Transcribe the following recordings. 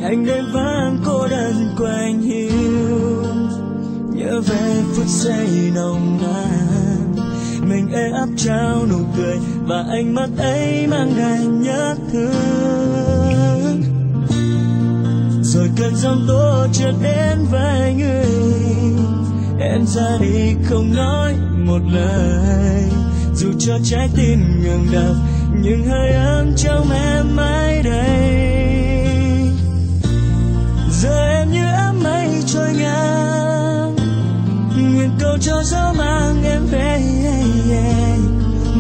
anh đêm vắng cô đơn của anh hiu, nhớ về phút giây nồng nàn mình ê áp trao nụ cười và ánh mắt ấy mang đầy nhớ thương. Rồi cơn giông tố chợt đến với người, em ra đi không nói một lời, dù cho trái tim ngừng đập nhưng hơi ấm trong em mãi đây. Giờ em như áng mây trôi ngang, nguyện cầu cho gió mang em về,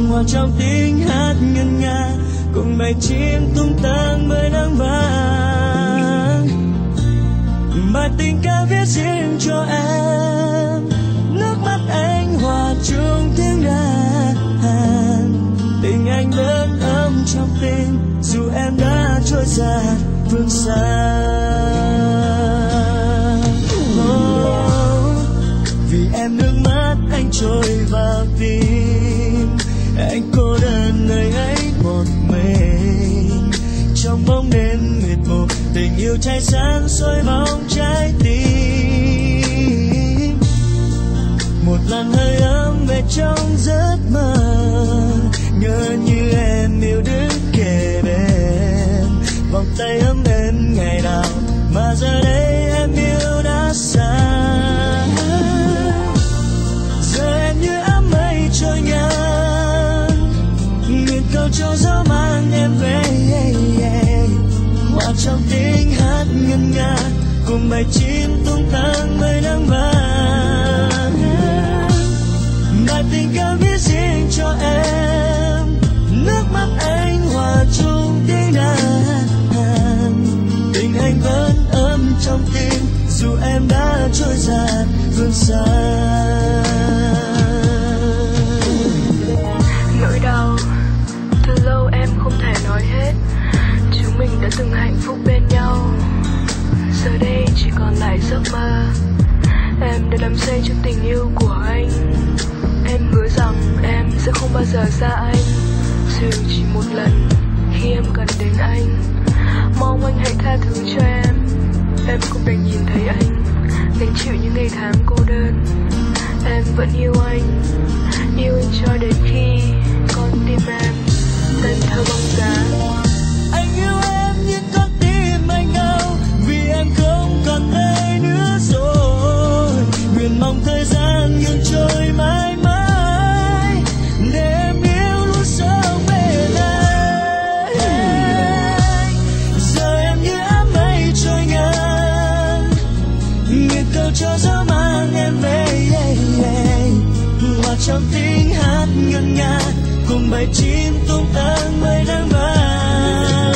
hòa trong tiếng hát ngân nga cùng bầy chim tung tăng bởi nắng vàng. Bài tình ca viết riêng cho em, nước mắt anh hòa chung tiếng đàn, tình anh vẫn ấm trong tim dù em đã trôi xa phương xa. Vì em nước mắt anh trôi vào tim, anh cô đơn nơi ấy một mình, trong bóng đêm mịt mù tình yêu cháy sáng soi bóng trái tim. Một lần hơi ấm về trong giấc mơ, ngỡ như em yêu đứng kề bên, vòng tay ấm êm ngày nào mà giờ đây em yêu đã xa. Giờ em như áng mây trôi ngang, nguyện cầu cho gió mang em về, hòa trong tiếng hát ngân nga cùng bầy chim tung tăng bởi nắng vàng. Bài tình ca viết riêng cho em, nước mắt anh hòa chung tiếng đàn, tình anh vẫn ấm trong tim dù em đã trôi dạt phương xa. Nỗi đau từ lâu em không thể nói hết, chúng mình đã từng hạnh phúc bên nhau, giờ đây chỉ còn lại giấc mơ. Em đã đắm say trong tình yêu của anh, em hứa rằng em sẽ không bao giờ xa anh, dù chỉ một lần khi em cần đến anh. Mong anh hãy tha thứ cho em không đành nhìn thấy anh gánh chịu những ngày tháng cô đơn. Em vẫn yêu anh cho đến khi con tim em tên thơ bóng giá. Anh yêu em như con tim anh ngao, vì em không còn đây nữa rồi. Nguyện mong thời gian ngừng trôi mãi mãi, để em yêu luôn sống bên anh. Giờ em như áng mây trôi ngang, nguyện cầu cho gió mang em về, hòa trong tiếng hát ngân nga cùng bầy chim tung tăng bởi nắng vàng.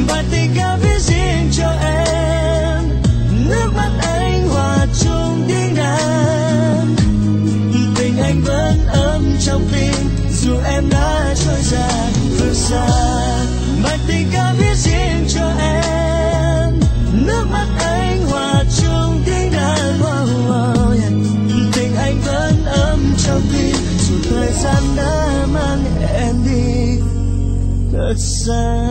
Bài tình ca viết riêng cho em, nước mắt anh hòa chung tiếng đàn, tình anh vẫn ấm trong tim dù em đã trôi dạt phương xa. Bài tình ca viết riêng cho em, nước mắt anh hòa chung tiếng đàn, tình anh vẫn ấm trong tim dù thời gian đã mang em đi thật xa.